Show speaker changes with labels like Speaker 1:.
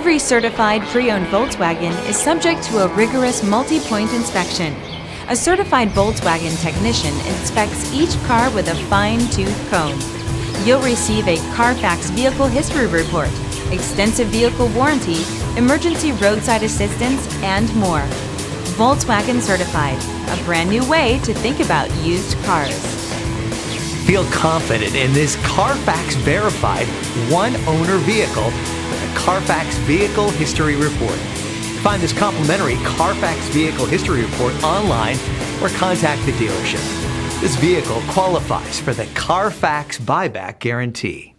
Speaker 1: Every certified pre-owned Volkswagen is subject to a rigorous multi-point inspection. A certified Volkswagen technician inspects each car with a fine-tooth comb. You'll receive a Carfax vehicle history report, extensive vehicle warranty, emergency roadside assistance, and more. Volkswagen Certified, a brand new way to think about used cars.
Speaker 2: Feel confident in this Carfax verified one-owner vehicle with a Carfax Vehicle History Report. Find this complimentary Carfax Vehicle History Report online or contact the dealership. This vehicle qualifies for the Carfax Buyback Guarantee.